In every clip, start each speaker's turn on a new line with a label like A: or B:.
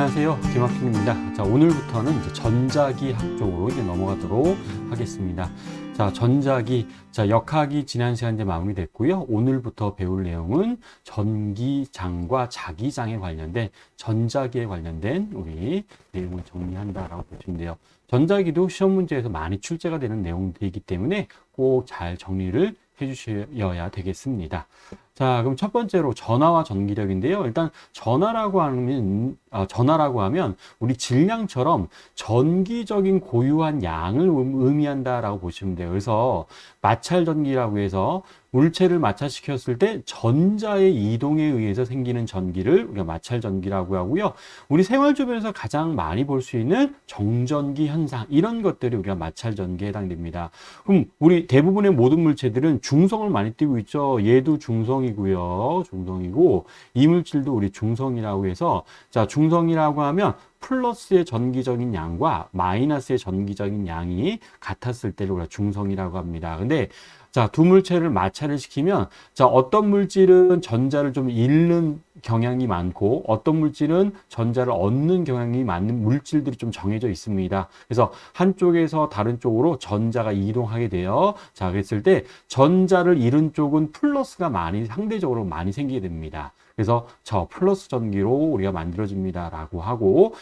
A: 안녕하세요. 김학준입니다. 자, 오늘부터는 이제 전자기학 쪽으로 이제 넘어가도록 하겠습니다. 자, 전자기, 자, 역학이 지난 시간 이제 마무리됐고요. 오늘부터 배울 내용은 전기장과 자기장에 관련된 전자기에 관련된 우리 내용을 정리한다라고 보시면 돼요. 전자기도 시험 문제에서 많이 출제가 되는 내용들이기 때문에 꼭 잘 정리를 해주셔야 되겠습니다. 자, 그럼 첫 번째로 전하와 전기력인데요. 일단 전하라고 하면 우리 질량처럼 전기적인 고유한 양을 의미한다라고 보시면 돼요. 그래서 마찰 전기라고 해서 물체를 마찰시켰을 때 전자의 이동에 의해서 생기는 전기를 우리가 마찰 전기라고 하고요. 우리 생활 주변에서 가장 많이 볼 수 있는 정전기 현상, 이런 것들이 우리가 마찰 전기에 해당됩니다. 그럼 우리 대부분의 모든 물체들은 중성을 많이 띠고 있죠. 얘도 중성이고요. 중성이고, 이 물질도 우리 중성이라고 해서, 자, 중성이라고 하면 플러스의 전기적인 양과 마이너스의 전기적인 양이 같았을 때를 우리가 중성이라고 합니다. 근데 자, 두 물체를 마찰을 시키면, 자, 어떤 물질은 전자를 좀 잃는 경향이 많고 어떤 물질은 전자를 얻는 경향이 많은 물질들이 좀 정해져 있습니다. 그래서 한쪽에서 다른 쪽으로 전자가 이동하게 돼요. 자, 그랬을 때 전자를 잃은 쪽은 플러스가 상대적으로 많이 생기게 됩니다. 그래서 저 플러스 전기로 우리가 만들어집니다라고 하고,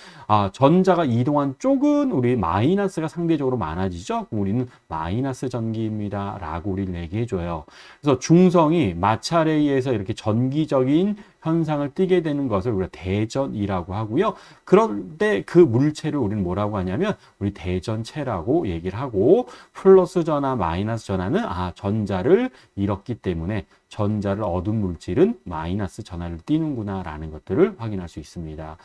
A: 전자가 이동한 쪽은 우리 마이너스가 상대적으로 많아지죠. 그럼 우리는 마이너스 전기입니다라고 우리를 얘기해줘요. 그래서 중성이 마찰에 의해서 이렇게 전기적인 현상을 띠게 되는 것을 우리가 대전이라고 하고요. 그런데 그 물체를 우리는 뭐라고 하냐면 우리 대전체라고 얘기를 하고, 플러스 전하, 마이너스 전하는 전자를 잃었기 때문에 전자를 얻은 물질은 마이너스 전하를 띠는구나 라는 것들을 확인할 수 있습니다.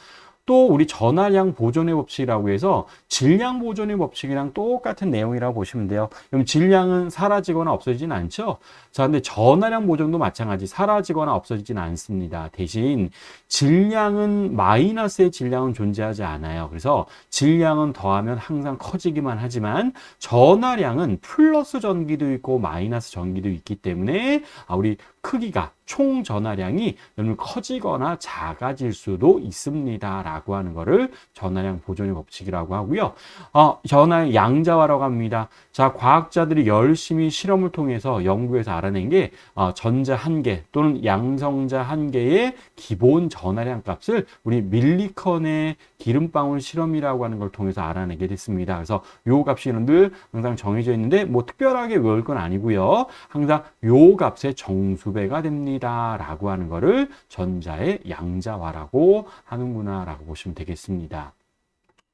A: 또 우리 전하량 보존의 법칙이라고 해서 질량 보존의 법칙이랑 똑같은 내용이라고 보시면 돼요. 그럼 질량은 사라지거나 없어지진 않죠. 자, 근데 전하량 보존도 마찬가지 사라지거나 없어지진 않습니다. 대신 질량은 마이너스의 질량은 존재하지 않아요. 그래서 질량은 더하면 항상 커지기만 하지만 전하량은 플러스 전기도 있고 마이너스 전기도 있기 때문에 우리 크기가 총 전하량이 커지거나 작아질 수도 있습니다 라고 하는 거를 전하량 보존의 법칙이라고 하고요. 전하의 양자화라고 합니다. 자, 과학자들이 열심히 실험을 통해서 연구해서 알아낸 게 전자 한 개 또는 양성자 한 개의 기본 전하량 값을 우리 밀리컨의 기름방울 실험이라고 하는 걸 통해서 알아내게 됐습니다. 그래서 요 값이 늘 항상 정해져 있는데 뭐 특별하게 외울 건 아니고요. 항상 요 값의 정수배가 됩니다 라고 하는 거를 전자의 양자화라고 하는구나 라고 보시면 되겠습니다.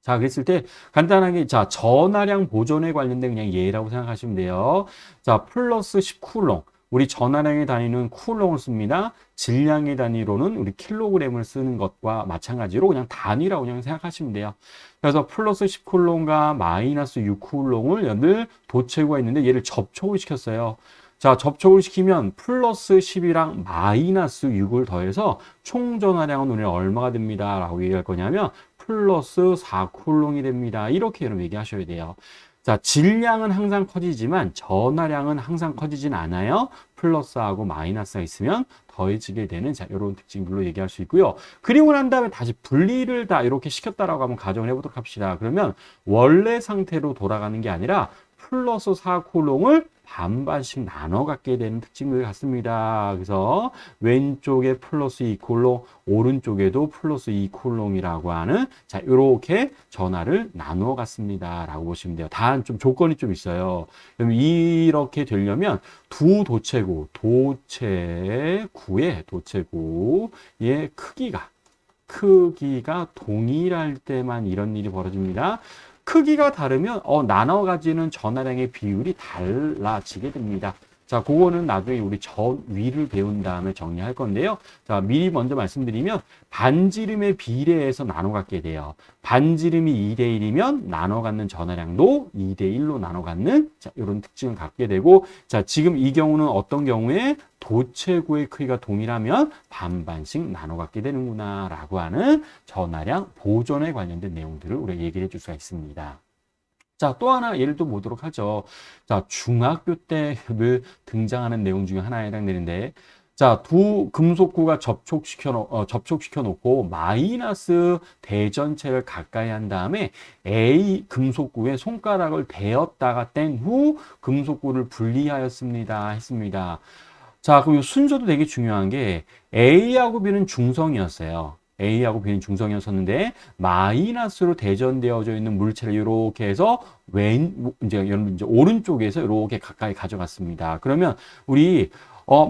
A: 자, 그랬을 때 간단하게 전하량 보존에 관련된 그냥 예라고 생각하시면 돼요. 자, 플러스 10쿨롱. 우리 전하량의 단위는 쿨롱을 씁니다. 질량의 단위로는 우리 킬로그램을 쓰는 것과 마찬가지로 그냥 단위라고 그냥 생각하시면 돼요. 그래서 플러스 10쿨롱과 마이너스 6쿨롱을 늘 도체구가 있는데 얘를 접촉을 시켰어요. 자, 접촉을 시키면 플러스 10이랑 마이너스 6을 더해서 총 전하량은 오늘 얼마가 됩니다 라고 얘기할 거냐면 플러스 4쿨롱이 됩니다. 이렇게 여러분 얘기하셔야 돼요. 자, 질량은 항상 커지지만 전하량은 항상 커지진 않아요. 플러스하고 마이너스가 있으면 더해지게 되는 이런 특징들로 얘기할 수 있고요. 그리고 난 다음에 다시 분리를 다 이렇게 시켰다라고 한번 가정을 해보도록 합시다. 그러면 원래 상태로 돌아가는 게 아니라 플러스 4쿨롱을 반반씩 나눠 갖게 되는 특징을 갖습니다. 그래서 왼쪽에 플러스 2쿨롱, 오른쪽에도 플러스 2쿨롱이라고 하는 이렇게 전하를 나누어 갖습니다 라고 보시면 돼요. 단 좀 조건이 좀 있어요. 그럼 이렇게 되려면 두 도체구의 크기가 동일할 때만 이런 일이 벌어집니다. 크기가 다르면 나눠 가지는 전하량의 비율이 달라지게 됩니다. 자, 그거는 나중에 우리 전위를 배운 다음에 정리할 건데요. 자, 미리 먼저 말씀드리면 반지름의 비례해서 나눠 갖게 돼요. 반지름이 2대 1이면 나눠 갖는 전하량도 2대 1로 나눠 갖는 이런 특징을 갖게 되고, 자, 지금 이 경우는 어떤 경우에 도체구의 크기가 동일하면 반반씩 나눠 갖게 되는구나 라고 하는 전하량 보존에 관련된 내용들을 우리가 얘기를 해줄 수가 있습니다. 자, 또 하나 예를 또 보도록 하죠. 자, 중학교 때 등장하는 내용 중에 하나에 해당되는데, 자, 두 금속구가 접촉시켜 놓고 마이너스 대전체를 가까이 한 다음에 A 금속구에 손가락을 대었다가 뗀 후 금속구를 분리하였습니다. 했습니다. 자, 그럼 이 순서도 되게 중요한 게 A하고 B는 중성이었어요. A하고 B는 중성이었었는데 마이너스로 대전되어져 있는 물체를 이렇게 해서 이제 여러분 이제 오른쪽에서 이렇게 가까이 가져갔습니다. 그러면 우리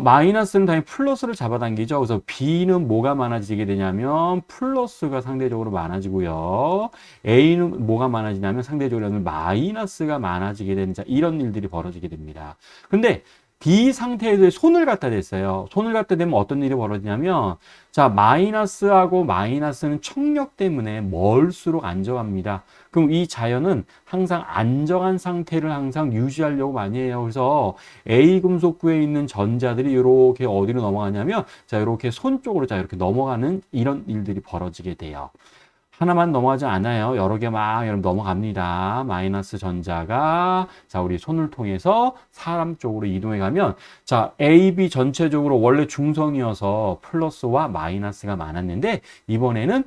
A: 마이너스는 당연히 플러스를 잡아당기죠. 그래서 B는 뭐가 많아지게 되냐면 플러스가 상대적으로 많아지고요. A는 뭐가 많아지냐면 상대적으로 마이너스가 많아지게 되는 자, 이런 일들이 벌어지게 됩니다. 근데 B 상태에 손을 갖다 댔어요. 손을 갖다 대면 어떤 일이 벌어지냐면 자, 마이너스하고 마이너스는 청력 때문에 멀수록 안정합니다. 그럼 이 자연은 항상 안정한 상태를 항상 유지하려고 많이 해요. 그래서 A 금속구에 있는 전자들이 이렇게 어디로 넘어가냐면 자, 이렇게 손 쪽으로 자, 이렇게 넘어가는 이런 일들이 벌어지게 돼요. 하나만 넘어가지 않아요. 여러 개 막 여러분 넘어갑니다. 마이너스 전자가 자, 우리 손을 통해서 사람 쪽으로 이동해 가면 자, A, B 전체적으로 원래 중성이어서 플러스와 마이너스가 많았는데 이번에는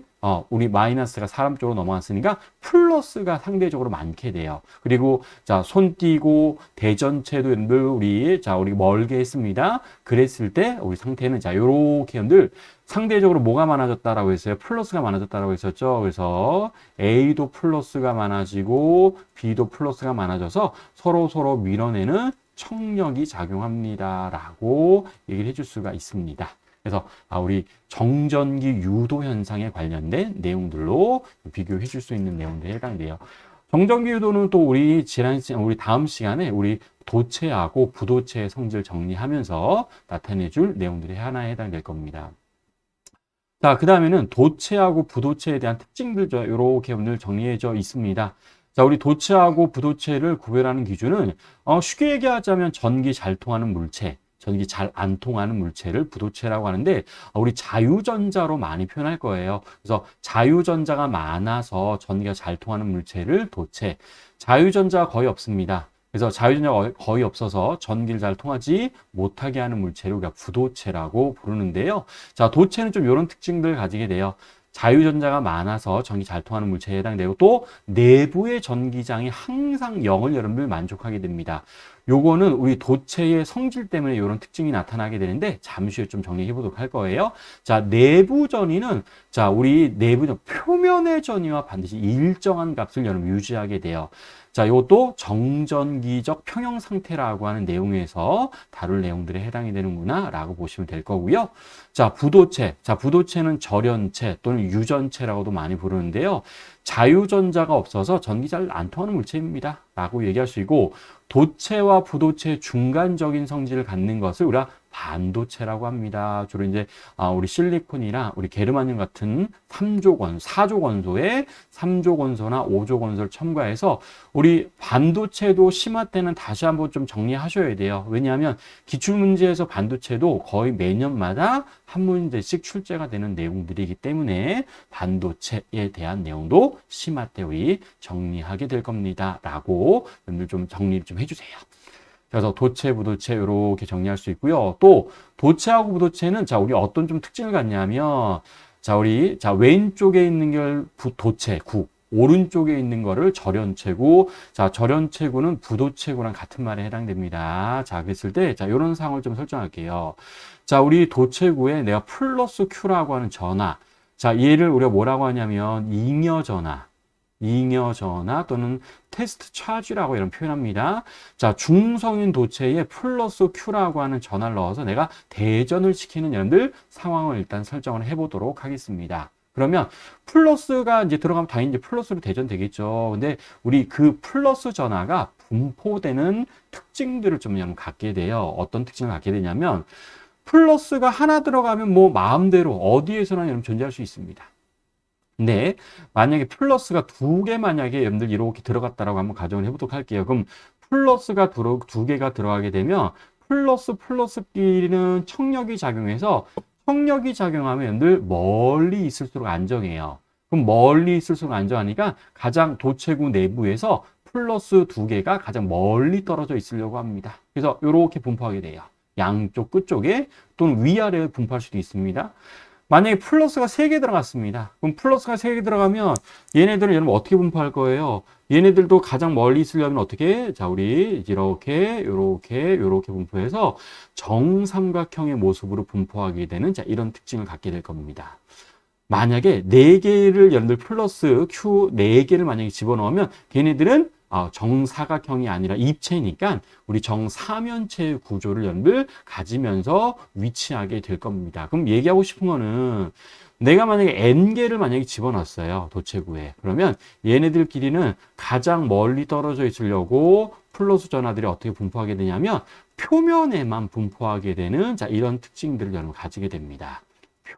A: 우리 마이너스가 사람 쪽으로 넘어갔으니까 플러스가 상대적으로 많게 돼요. 그리고 자, 손 띄고 대전체도 우리 멀게 했습니다. 그랬을 때 우리 상태는 자, 요렇게 연들 상대적으로 뭐가 많아졌다라고 했어요? 플러스가 많아졌다라고 했었죠. 그래서 A도 플러스가 많아지고 B도 플러스가 많아져서 서로 밀어내는 청력이 작용합니다라고 얘기를 해줄 수가 있습니다. 그래서 우리 정전기 유도 현상에 관련된 내용들로 비교해 줄 수 있는 내용들에 해당돼요. 정전기 유도는 또 우리 다음 시간에 우리 도체하고 부도체의 성질 정리하면서 나타내 줄 내용들이 하나에 해당될 겁니다. 자, 그 다음에는 도체하고 부도체에 대한 특징들 이렇게 오늘 정리해져 있습니다. 자, 우리 도체하고 부도체를 구별하는 기준은 쉽게 얘기하자면 전기 잘 통하는 물체, 전기 잘 안 통하는 물체를 부도체라고 하는데 우리 자유전자로 많이 표현할 거예요. 그래서 자유전자가 많아서 전기가 잘 통하는 물체를 도체, 자유전자가 거의 없습니다. 그래서 자유전자가 거의 없어서 전기를 잘 통하지 못하게 하는 물체를 우리가 부도체라고 부르는데요. 자, 도체는 좀 이런 특징들을 가지게 돼요. 자유전자가 많아서 전기 잘 통하는 물체에 해당되고 또 내부의 전기장이 항상 0을 여러분들 만족하게 됩니다. 요거는 우리 도체의 성질 때문에 이런 특징이 나타나게 되는데 잠시 후에 좀 정리해 보도록 할 거예요. 자, 내부 전위는 자, 우리 내부 표면의 전위와 반드시 일정한 값을 여러분 유지하게 돼요. 자, 이것도 정전기적 평형 상태라고 하는 내용에서 다룰 내용들에 해당이 되는구나 라고 보시면 될 거고요. 자, 부도체. 자, 부도체는 절연체 또는 유전체라고도 많이 부르는데요. 자유전자가 없어서 전기 잘 안 통하는 물체입니다. 라고 얘기할 수 있고, 도체와 부도체의 중간적인 성질을 갖는 것을 우리가 반도체라고 합니다. 주로 이제 우리 실리콘이나 우리 게르마늄 같은 4조 건소에 3조 건소나 5조 건소를 첨가해서 우리 반도체도 심화 때는 다시 한번 좀 정리하셔야 돼요. 왜냐하면 기출문제에서 반도체도 거의 매년마다 한 문제씩 출제가 되는 내용들이기 때문에 반도체에 대한 내용도 심화 때 우리 정리하게 될 겁니다. 라고 여러분들 좀 정리를 좀 해주세요. 그래서 도체, 부도체 이렇게 정리할 수 있고요. 또 도체하고 부도체는 자, 우리 어떤 좀 특징을 갖냐면 자, 우리 왼쪽에 있는 걸 도체, 구, 오른쪽에 있는 거를 절연체구. 자, 절연체구는 부도체구랑 같은 말에 해당됩니다. 자, 그랬을 때 자, 이런 상황을 좀 설정할게요. 자, 우리 도체구에 내가 플러스 Q라고 하는 전하. 자, 얘를 우리가 뭐라고 하냐면 잉여 전하 또는 테스트 차지라고 이런 표현합니다. 자, 중성인 도체에 플러스 Q라고 하는 전하를 넣어서 내가 대전을 시키는 여러분들 상황을 일단 설정을 해보도록 하겠습니다. 그러면 플러스가 이제 들어가면 당연히 이제 플러스로 대전되겠죠. 근데 우리 그 플러스 전하가 분포되는 특징들을 좀 갖게 돼요. 어떤 특징을 갖게 되냐면 플러스가 하나 들어가면 뭐 마음대로 어디에서나 여러분 존재할 수 있습니다. 근데 만약에 플러스가 두 개 만약에 여러분들 이렇게 들어갔다라고 한번 가정을 해보도록 할게요. 그럼 플러스가 두 개가 들어가게 되면 플러스끼리는 청력이 작용해서 청력이 작용하면 여러분들 멀리 있을수록 안정해요. 그럼 멀리 있을수록 안정하니까 가장 도체구 내부에서 플러스 두 개가 가장 멀리 떨어져 있으려고 합니다. 그래서 이렇게 분포하게 돼요. 양쪽 끝쪽에 또는 위아래에 분포할 수도 있습니다. 만약에 플러스가 3개 들어갔습니다. 그럼 플러스가 3개 들어가면 얘네들은 여러분 어떻게 분포할 거예요? 얘네들도 가장 멀리 있으려면 어떻게? 자, 우리 이렇게 분포해서 정삼각형의 모습으로 분포하게 되는 자, 이런 특징을 갖게 될 겁니다. 만약에 4개를 여러분들 플러스 Q 4개를 만약에 집어넣으면 걔네들은 정사각형이 아니라 입체니까 우리 정사면체 구조를 여러분들 가지면서 위치하게 될 겁니다. 그럼 얘기하고 싶은 거는 내가 만약에 n개를 만약에 집어넣었어요. 도체구에. 그러면 얘네들끼리는 가장 멀리 떨어져 있으려고 플러스 전하들이 어떻게 분포하게 되냐면 표면에만 분포하게 되는 자, 이런 특징들을 여러분 가지게 됩니다.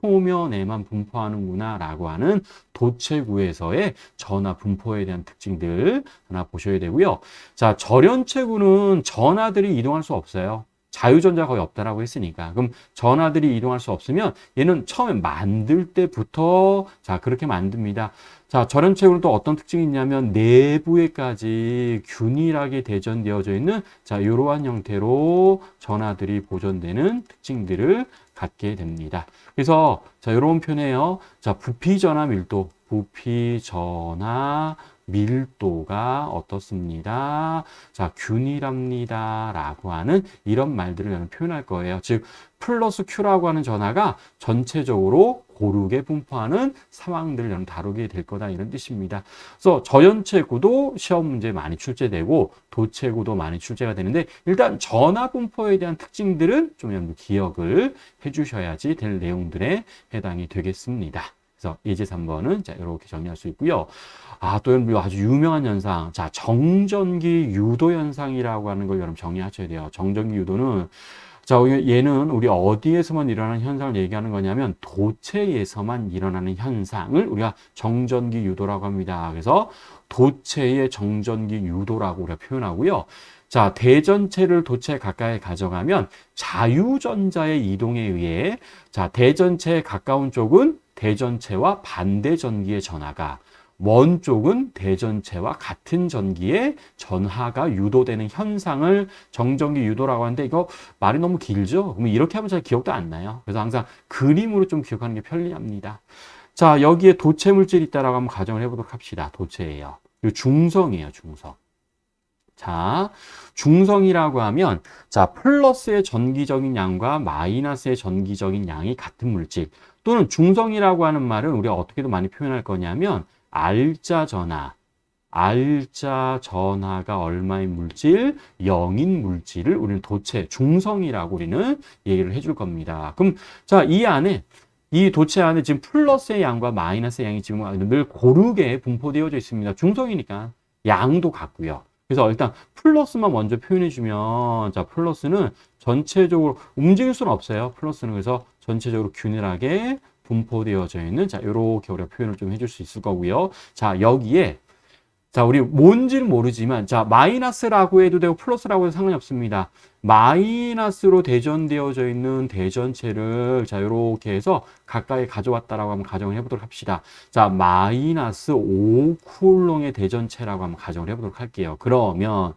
A: 표면에만 분포하는구나 라고 하는 도체구에서의 전하 분포에 대한 특징들 하나 보셔야 되고요. 자, 절연체구는 전하들이 이동할 수 없어요. 자유전자 거의 없다라고 했으니까. 그럼 전하들이 이동할 수 없으면 얘는 처음에 만들 때부터 자, 그렇게 만듭니다. 자, 절연체구는 또 어떤 특징이 있냐면 내부에까지 균일하게 대전되어져 있는 자, 이러한 형태로 전하들이 보존되는 특징들을 갖게 됩니다. 그래서 자, 이런 표현이에요. 자, 부피 전하 밀도, 부피 전하 밀도가 어떻습니다? 자, 균일합니다. 라고 하는 이런 말들을 표현할 거예요. 즉, 플러스 Q라고 하는 전하가 전체적으로 고르게 분포하는 상황들을 다루게 될 거다 이런 뜻입니다. 그래서 저연체구도 시험 문제에 많이 출제되고 도체구도 많이 출제가 되는데 일단 전하 분포에 대한 특징들은 좀 기억을 해주셔야지 될 내용들에 해당이 되겠습니다. 그래서 예제 3번은 자, 이렇게 정리할 수 있고요. 또 아주 유명한 현상. 자, 정전기 유도 현상이라고 하는 걸 여러분 정리하셔야 돼요. 정전기 유도는 자, 얘는 우리 어디에서만 일어나는 현상을 얘기하는 거냐면 도체에서만 일어나는 현상을 우리가 정전기 유도라고 합니다. 그래서 도체의 정전기 유도라고 우리가 표현하고요. 자, 대전체를 도체 가까이 가져가면 자유전자의 이동에 의해 자, 대전체에 가까운 쪽은 대전체와 반대 전기의 전하가 먼 쪽은 대전체와 같은 전기의 전하가 유도되는 현상을 정전기 유도라고 하는데 이거 말이 너무 길죠? 그러면 이렇게 하면 잘 기억도 안 나요. 그래서 항상 그림으로 좀 기억하는 게 편리합니다. 자, 여기에 도체 물질이 있다라고 한번 가정을 해보도록 합시다. 도체예요. 그리고 중성이에요, 중성. 자, 중성이라고 하면 자, 플러스의 전기적인 양과 마이너스의 전기적인 양이 같은 물질 또는 중성이라고 하는 말은 우리가 어떻게도 많이 표현할 거냐면 알자 전하가 얼마인 물질? 0인 물질을 우리는 도체, 중성이라고 우리는 얘기를 해줄 겁니다. 그럼 자, 이 도체 안에 지금 플러스의 양과 마이너스의 양이 지금 늘 고르게 분포되어져 있습니다. 중성이니까 양도 같고요. 그래서 일단 플러스만 먼저 표현해주면 자, 플러스는 전체적으로 움직일 수는 없어요. 플러스는 그래서 전체적으로 균일하게 분포되어져 있는 자, 이렇게 우리가 표현을 좀 해줄 수 있을 거고요. 자, 여기에 자, 우리 뭔지는 모르지만 자, 마이너스라고 해도 되고 플러스라고 해도 상관이 없습니다. 마이너스로 대전되어져 있는 대전체를 자, 이렇게 해서 가까이 가져왔다라고 한번 가정을 해보도록 합시다. 자, 마이너스 5쿨롱의 대전체라고 한번 가정을 해보도록 할게요. 그러면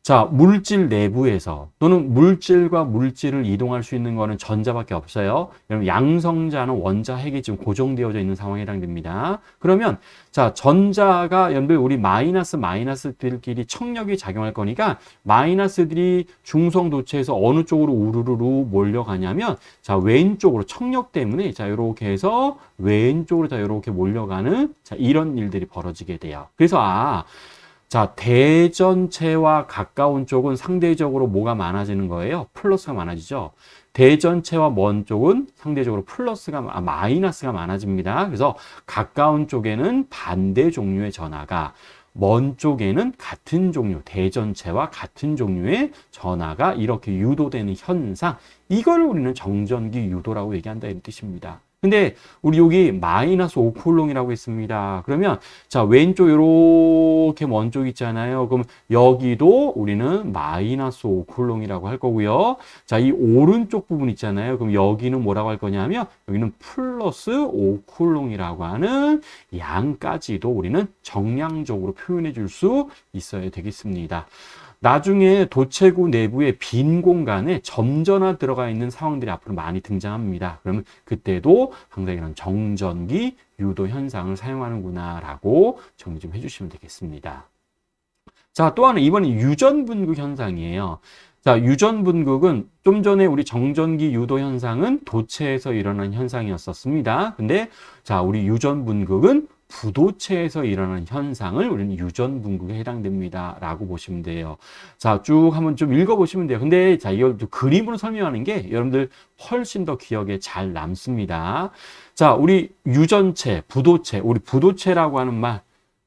A: 자, 물질 내부에서 또는 물질과 물질을 이동할 수 있는 거는 전자밖에 없어요. 여러분, 양성자는 원자 핵이 지금 고정되어져 있는 상황에 해당됩니다. 그러면 자, 전자가 여러분들 우리 마이너스들끼리 청력이 작용할 거니까 마이너스들이 중성 도체에서 어느 쪽으로 우르르르 몰려가냐면 자, 왼쪽으로 청력 때문에 자, 이렇게 해서 왼쪽으로 자, 이렇게 몰려가는 자, 이런 일들이 벌어지게 돼요. 그래서 자, 대전체와 가까운 쪽은 상대적으로 뭐가 많아지는 거예요? 플러스가 많아지죠. 대전체와 먼 쪽은 상대적으로 마이너스가 많아집니다. 그래서 가까운 쪽에는 반대 종류의 전하가, 먼 쪽에는 같은 종류, 대전체와 같은 종류의 전하가 이렇게 유도되는 현상, 이걸 우리는 정전기 유도라고 얘기한다 이런 뜻입니다. 근데 우리 여기 마이너스 5쿨롱이라고 했습니다. 그러면 자, 왼쪽 이렇게 먼 쪽 있잖아요. 그럼 여기도 우리는 마이너스 5쿨롱이라고 할 거고요. 자, 이 오른쪽 부분 있잖아요. 그럼 여기는 뭐라고 할 거냐면 여기는 플러스 5쿨롱이라고 하는 양까지도 우리는 정량적으로 표현해 줄 수 있어야 되겠습니다. 나중에 도체구 내부의 빈 공간에 점전화 들어가 있는 상황들이 앞으로 많이 등장합니다. 그러면 그때도 항상 이런 정전기 유도 현상을 사용하는구나라고 정리 좀 해주시면 되겠습니다. 자, 또 하나 이번엔 유전분극 현상이에요. 자, 유전분극은 좀 전에 우리 정전기 유도 현상은 도체에서 일어나는 현상이었었습니다. 근데 자, 우리 유전분극은 부도체에서 일어나는 현상을 우리는 유전분극에 해당됩니다. 라고 보시면 돼요. 자, 쭉 한번 좀 읽어보시면 돼요. 근데 자, 이걸 그림으로 설명하는 게 여러분들 훨씬 더 기억에 잘 남습니다. 자, 우리 유전체, 부도체, 우리 부도체라고 하는 말.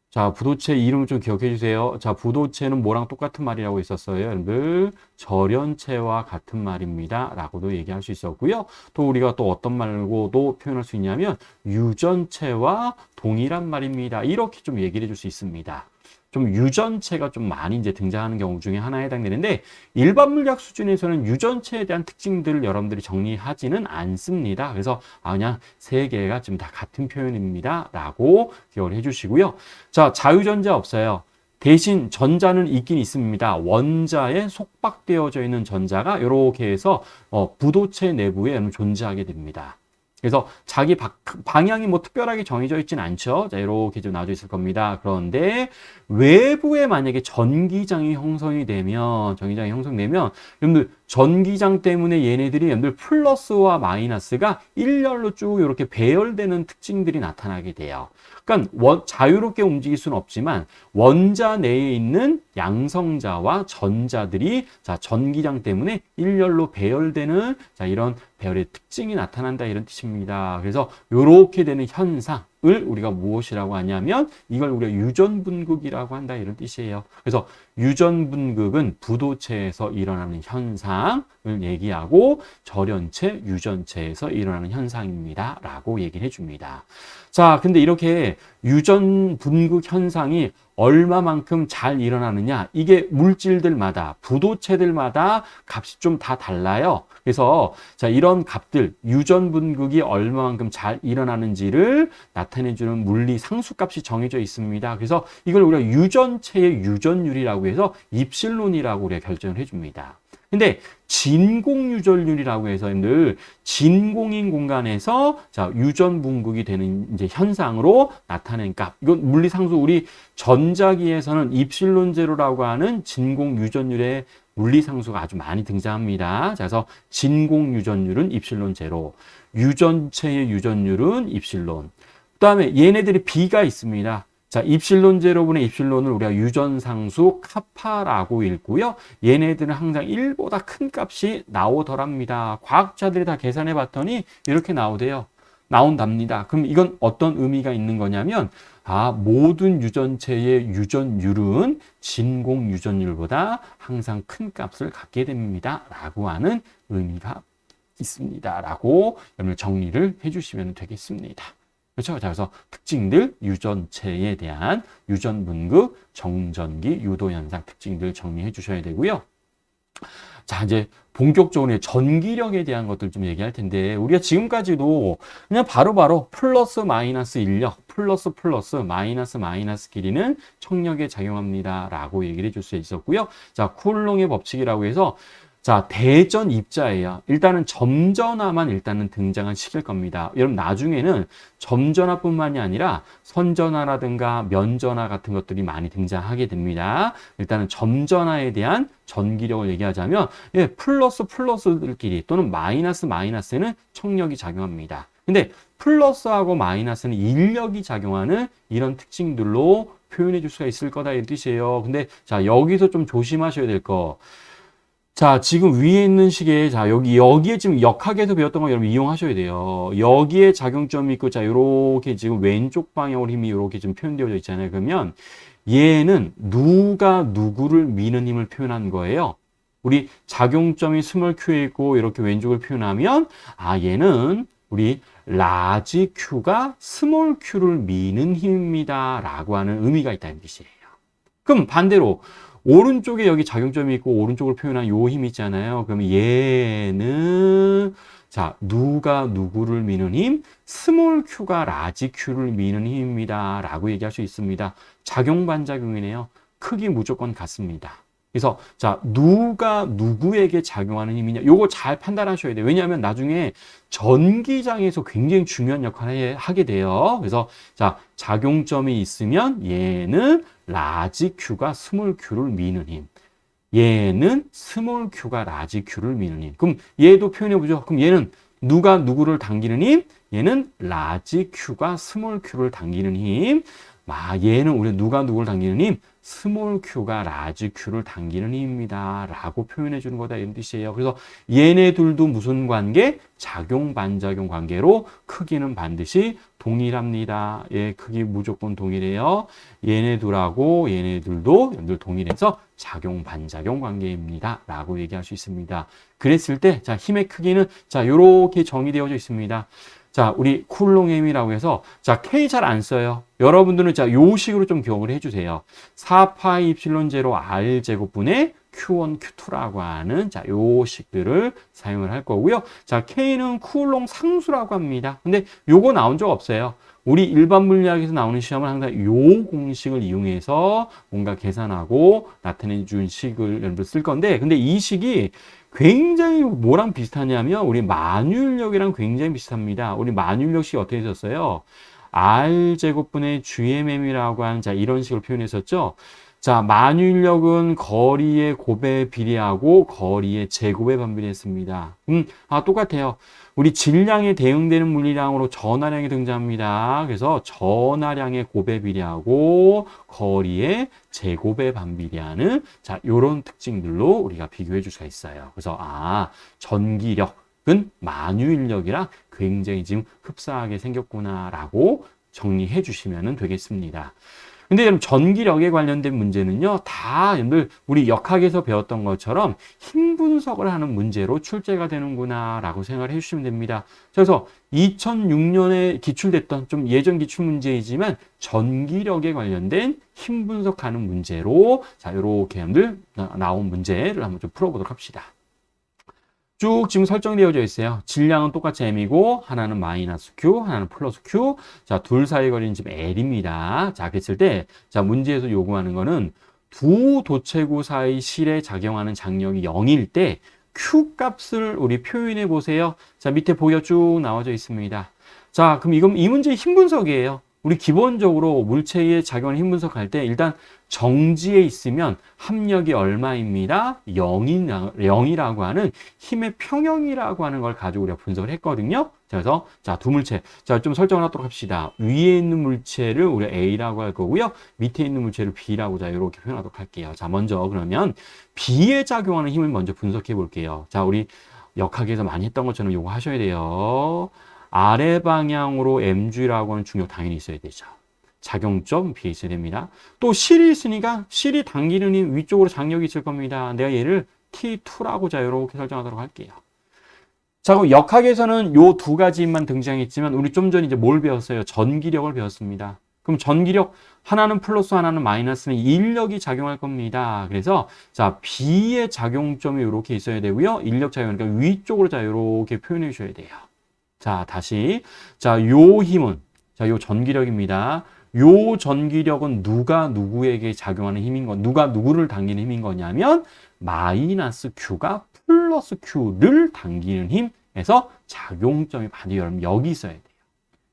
A: 자, 부도체 이름을 좀 기억해 주세요. 자, 부도체는 뭐랑 똑같은 말이라고 있었어요? 여러분들, 절연체와 같은 말입니다. 라고도 얘기할 수 있었고요. 또 우리가 또 어떤 말로도 표현할 수 있냐면, 유전체와 동일한 말입니다. 이렇게 좀 얘기를 해줄 수 있습니다. 좀 유전체가 좀 많이 이제 등장하는 경우 중에 하나에 해당되는데, 일반 물리학 수준에서는 유전체에 대한 특징들을 여러분들이 정리하지는 않습니다. 그래서 그냥 세 개가 좀 다 같은 표현입니다. 라고 기억을 해주시고요. 자, 자유전자 없어요. 대신 전자는 있긴 있습니다. 원자에 속박되어져 있는 전자가 이렇게 해서 부도체 내부에 존재하게 됩니다. 그래서 자기 방향이 뭐 특별하게 정해져 있지는 않죠. 자, 이렇게 좀 나와져 있을 겁니다. 그런데 외부에 만약에 전기장이 형성되면 여러분들 전기장 때문에 얘네들이 여러분들 플러스와 마이너스가 일렬로 쭉 이렇게 배열되는 특징들이 나타나게 돼요. 그러니까 자유롭게 움직일 수는 없지만 원자 내에 있는 양성자와 전자들이 자, 전기장 때문에 일렬로 배열되는 자, 이런 배열의 특징이 나타난다 이런 뜻입니다. 그래서 이렇게 되는 현상을 우리가 무엇이라고 하냐면 이걸 우리가 유전분극이라고 한다 이런 뜻이에요. 그래서 유전분극은 부도체에서 일어나는 현상을 얘기하고 절연체, 유전체에서 일어나는 현상입니다. 라고 얘기를 해줍니다. 자, 근데 이렇게 유전분극 현상이 얼마만큼 잘 일어나느냐 이게 물질들마다 부도체들마다 값이 좀 다 달라요. 그래서 자, 이런 값들 유전분극이 얼마만큼 잘 일어나는지를 나타내주는 물리 상수값이 정해져 있습니다. 그래서 이걸 우리가 유전체의 유전율이라고 해서 입실론이라고 우리가 결정을 해줍니다. 근데 진공유전율이라고 해서 늘 진공인 공간에서 자, 유전분극이 되는 이제 현상으로 나타낸 값. 이건 물리상수 우리 전자기에서는 입실론 제로라고 하는 진공유전율의 물리상수가 아주 많이 등장합니다. 자, 그래서 진공유전율은 입실론 제로, 유전체의 유전율은 입실론. 그다음에 얘네들이 비가 있습니다. 자, 입실론 제로분의 입실론을 우리가 유전상수 카파라고 읽고요. 얘네들은 항상 1보다 큰 값이 나오더랍니다. 과학자들이 다 계산해 봤더니 이렇게 나온답니다. 그럼 이건 어떤 의미가 있는 거냐면 모든 유전체의 유전율은 진공 유전율보다 항상 큰 값을 갖게 됩니다. 라고 하는 의미가 있습니다. 라고 여러분 정리를 해주시면 되겠습니다. 그렇죠? 자, 그래서 특징들, 유전체에 대한 유전분극, 정전기, 유도현상 특징들 정리해 주셔야 되고요. 자, 이제 본격적으로 전기력에 대한 것들 좀 얘기할 텐데 우리가 지금까지도 그냥 바로바로 플러스 마이너스 인력, 플러스 마이너스 길이는 청력에 작용합니다. 라고 얘기를 해줄 수 있었고요. 자, 쿨롱의 법칙이라고 해서 자, 대전 입자예요. 일단은 점전화만 일단은 등장한 시기일 겁니다. 여러분 나중에는 점전화뿐만이 아니라 선전화라든가 면전화 같은 것들이 많이 등장하게 됩니다. 일단은 점전화에 대한 전기력을 얘기하자면 플러스들끼리 또는 마이너스에는 청력이 작용합니다. 근데 플러스하고 마이너스는 인력이 작용하는 이런 특징들로 표현해 줄 수가 있을 거다 이 뜻이에요. 근데 자, 여기서 좀 조심하셔야 될 거. 자, 지금 위에 있는 식에, 자, 여기에 지금 역학에서 배웠던 거 여러분 이용하셔야 돼요. 여기에 작용점이 있고, 자, 요렇게 지금 왼쪽 방향으로 힘이 요렇게 좀 표현되어져 있잖아요. 그러면 얘는 누가 누구를 미는 힘을 표현한 거예요. 우리 작용점이 스몰 Q에 있고, 이렇게 왼쪽을 표현하면, 얘는 우리 라지 Q가 스몰 Q를 미는 힘입니다. 라고 하는 의미가 있다는 뜻이에요. 그럼 반대로, 오른쪽에 여기 작용점이 있고 오른쪽을 표현한 요 힘 있잖아요. 그러면 얘는 자, 누가 누구를 미는 힘? 스몰 q가 라지 q를 미는 힘입니다. 라고 얘기할 수 있습니다. 작용 반작용이네요. 크기 무조건 같습니다. 그래서 자, 누가 누구에게 작용하는 힘이냐? 요거 잘 판단하셔야 돼요. 왜냐하면 나중에 전기장에서 굉장히 중요한 역할을 하게 돼요. 그래서 자, 작용점이 있으면 얘는 라지 Q가 스몰 q를 미는 힘. 얘는 스몰 q가 라지 q를 미는 힘. 그럼 얘도 표현해 보죠. 그럼 얘는 누가 누구를 당기는 힘? 얘는 라지 q가 스몰 q를 당기는 힘. 얘는 우리 누가 누구를 당기는 힘? 스몰 q가 라지 q를 당기는 힘입니다. 라고 표현해 주는 거다 이런 뜻이에요. 그래서 얘네 둘도 무슨 관계? 작용 반작용 관계로 크기는 반드시 동일합니다. 얘 크기 무조건 동일해요. 얘네 둘하고 얘네 둘도 연들 동일해서 작용 반작용 관계입니다. 라고 얘기할 수 있습니다. 그랬을 때 자, 힘의 크기는 자, 요렇게 정의되어져 있습니다. 자, 우리 쿨롱M이라고 해서 자, K 잘 안 써요. 여러분들은 자, 요 식으로 좀 기억을 해주세요. 4파이 입실론 제로 R 제곱분의 Q1, Q2라고 하는 자, 요 식들을 사용을 할 거고요. 자, K는 쿨롱 상수라고 합니다. 근데 요거 나온 적 없어요. 우리 일반 물리학에서 나오는 시험은 항상 요 공식을 이용해서 뭔가 계산하고 나타내 준 식을 여러분 쓸 건데, 근데 이 식이 굉장히 뭐랑 비슷하냐면 우리 만유인력이랑 굉장히 비슷합니다. 우리 만유인력식이 어떻게 썼어요? R제곱분의 GMM이라고 하는 자, 이런 식으로 표현했었죠. 자, 만유인력은 거리의 곱에 비례하고 거리의 제곱에 반비례했습니다. 똑같아요. 우리 질량에 대응되는 물리량으로 전하량이 등장합니다. 그래서 전하량의 곱에 비례하고 거리의 제곱에 반비례하는 자, 요런 특징들로 우리가 비교해 줄 수가 있어요. 그래서 전기력은 만유인력이랑 굉장히 지금 흡사하게 생겼구나라고 정리해 주시면 되겠습니다. 근데 여러분 전기력에 관련된 문제는요, 다 여러분들 우리 역학에서 배웠던 것처럼 힘 분석을 하는 문제로 출제가 되는구나라고 생각을 해주시면 됩니다. 그래서 2006년에 기출됐던 좀 예전 기출 문제이지만 전기력에 관련된 힘 분석하는 문제로 자, 이렇게 여러분들 나온 문제를 한번 좀 풀어보도록 합시다. 쭉 지금 설정되어져 있어요. 질량은 똑같이 m이고 하나는 마이너스 q, 하나는 플러스 q. 자, 둘 사이 거리는 지금 l입니다. 자, 그랬을 때 자, 문제에서 요구하는 거는 두 도체구 사이 실에 작용하는 장력이 0일 때 q 값을 우리 표현해 보세요. 자, 밑에 보기가 쭉 나와져 있습니다. 자, 그럼 이건 이 문제 힘 분석이에요. 우리 기본적으로 물체에 작용하는 힘 분석할 때 일단 정지에 있으면 합력이 얼마입니다? 0이라고 하는 힘의 평형이라고 하는 걸 가지고 우리가 분석을 했거든요. 그래서 자, 두 물체. 자, 좀 설정을 하도록 합시다. 위에 있는 물체를 우리가 A라고 할 거고요. 밑에 있는 물체를 B라고 자, 이렇게 표현하도록 할게요. 자, 먼저 그러면 B에 작용하는 힘을 먼저 분석해 볼게요. 자, 우리 역학에서 많이 했던 것처럼 요거 하셔야 돼요. 아래 방향으로 mg라고 하는 중력 당연히 있어야 되죠. 작용점 B에 있어야 됩니다. 또 실이 있으니까 실이 당기는 힘 위쪽으로 장력이 있을 겁니다. 내가 얘를 T2라고 자 이렇게 설정하도록 할게요. 자, 그럼 역학에서는 요 두 가지 힘만 등장했지만 우리 좀 전에 이제 뭘 배웠어요? 전기력을 배웠습니다. 그럼 전기력 하나는 플러스 하나는 마이너스는 인력이 작용할 겁니다. 그래서 자, B의 작용점이 이렇게 있어야 되고요. 인력 작용, 그러니까 위쪽으로 자 이렇게 표현해 주셔야 돼요. 자, 다시. 자, 요 힘은, 자, 요 전기력입니다. 요 전기력은 누가 누구에게 작용하는 힘인 거, 누가 누구를 당기는 힘인 거냐면, 마이너스 Q가 플러스 Q를 당기는 힘에서 작용점이 반드시 여러분 여기 있어야 돼요.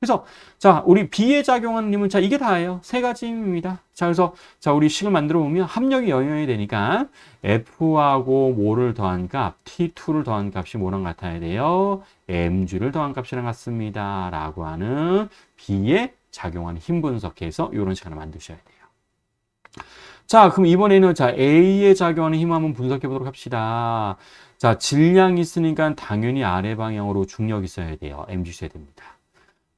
A: 그래서, 자, 우리 B에 작용하는 힘은, 자, 이게 다예요. 세 가지 힘입니다. 자, 그래서, 자, 우리 식을 만들어 보면 합력이 영향이 되니까 F하고 뭐를 더한 값, T2를 더한 값이 뭐랑 같아야 돼요? mg를 더한 값이랑 같습니다. 라고 하는 B에 작용하는 힘 분석해서 이런 시간을 만드셔야 돼요. 자, 그럼 이번에는 자, A에 작용하는 힘 한번 분석해 보도록 합시다. 자, 질량이 있으니까 당연히 아래 방향으로 중력이 있어야 돼요. mg 있어야 됩니다.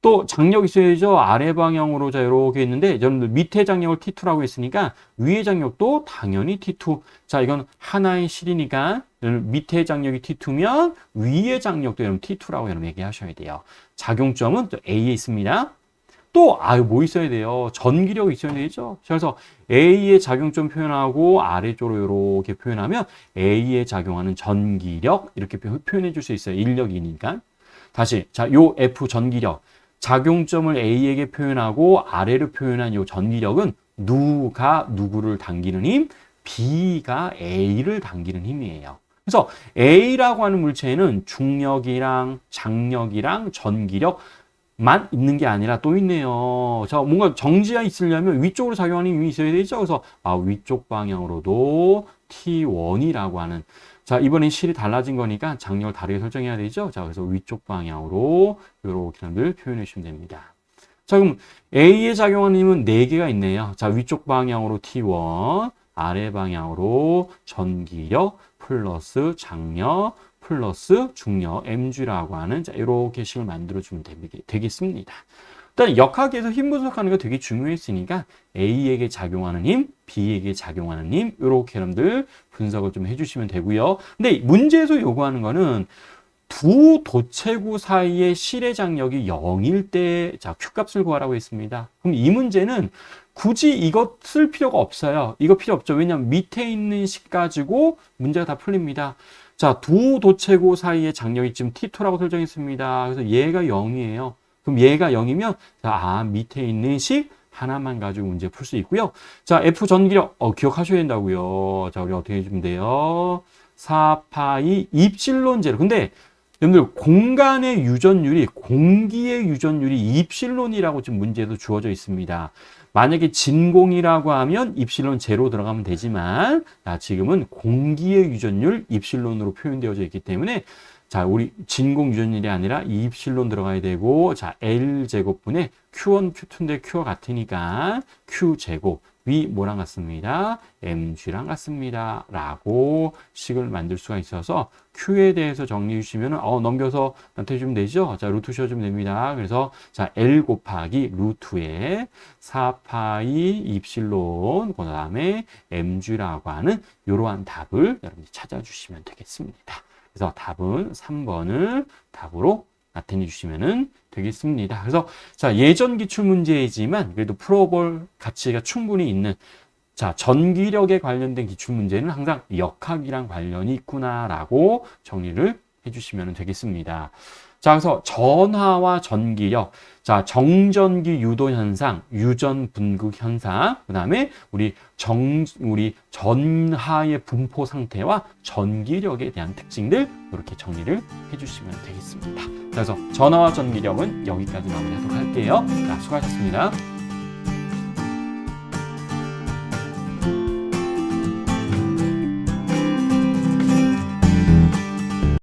A: 또 장력이 있어야죠. 아래 방향으로 자 이렇게 있는데 여러분들 밑에 장력을 T2라고 했으니까 위에 장력도 당연히 T2. 자, 이건 하나의 실이니까 밑에 장력이 T2면 위에 장력도 여러분 T2라고 여러분 얘기하셔야 돼요. 작용점은 또 A에 있습니다. 또 뭐 있어야 돼요? 전기력이 있어야 되죠. 그래서 A의 작용점 표현하고 아래쪽으로 이렇게 표현하면 A에 작용하는 전기력 이렇게 표현해 줄 수 있어요. 인력이니까. 다시 자, 요 F 전기력 작용점을 A에게 표현하고 아래로 표현한 이 전기력은 누가 누구를 당기는 힘? B가 A를 당기는 힘이에요. 그래서 A라고 하는 물체에는 중력이랑 장력이랑 전기력만 있는 게 아니라 또 있네요. 자, 뭔가 정지가 있으려면 위쪽으로 작용하는 힘이 있어야 되죠. 그래서 위쪽 방향으로도 T1이라고 하는, 자, 이번엔 실이 달라진 거니까 장력을 다르게 설정해야 되죠. 자, 그래서 위쪽 방향으로 이렇게 표현해 주시면 됩니다. 자, 그럼 A에 작용하는 힘은 4개가 있네요. 자, 위쪽 방향으로 T1, 아래 방향으로 전기력 플러스 장력 플러스 중력 mg라고 하는, 자, 이렇게 식을 만들어주면 되겠습니다. 일단 역학에서 힘 분석하는 거 되게 중요했으니까 A에게 작용하는 힘, B에게 작용하는 힘, 이렇게 여러분들 분석을 좀 해주시면 되고요. 근데 문제에서 요구하는 거는 두 도체구 사이의 실의 장력이 0일 때, 자, Q값을 구하라고 했습니다. 그럼 이 문제는 굳이 이거 쓸 필요가 없어요. 이거 필요 없죠. 왜냐하면 밑에 있는 식 가지고 문제가 다 풀립니다. 자, 두 도체구 사이의 장력이 지금 T2라고 설정했습니다. 그래서 얘가 0이에요. 그럼 얘가 0이면, 자, 밑에 있는 식 하나만 가지고 문제 풀 수 있고요. 자, F 전기력, 기억하셔야 된다고요. 자, 우리 어떻게 해주면 돼요? 4파이 입실론 제로. 근데 여러분들 공간의 유전율이, 공기의 유전율이 입실론이라고 지금 문제에도 주어져 있습니다. 만약에 진공이라고 하면 입실론 제로 들어가면 되지만, 지금은 공기의 유전율 입실론으로 표현되어져 있기 때문에, 자, 우리 진공 유전율이 아니라 입실론 들어가야 되고, 자, L제곱분의 Q1, Q2인데 Q와 같으니까 Q제곱. 위 뭐랑 같습니다? mg랑 같습니다. 라고 식을 만들 수가 있어서 Q에 대해서 정리해 주시면 넘겨서 나타내 주면 되죠. 자, 루트 씌워주면 됩니다. 그래서 자, L 곱하기 루트에 4파이 입실론, 그 다음에 mg라고 하는 이러한 답을 여러분이 찾아주시면 되겠습니다. 그래서 답은 3번을 답으로 나타내 주시면 되겠습니다. 그래서 자, 예전 기출 문제이지만 그래도 풀어볼 가치가 충분히 있는, 자, 전기력에 관련된 기출 문제는 항상 역학이랑 관련이 있구나라고 정리를 해주시면 되겠습니다. 자, 그래서 전하와 전기력, 자, 정전기 유도 현상, 유전 분극 현상, 그 다음에 우리 전하의 분포 상태와 전기력에 대한 특징들 이렇게 정리를 해주시면 되겠습니다. 그래서 전하와 전기력은 여기까지 마무리하도록 할게요. 자, 수고하셨습니다.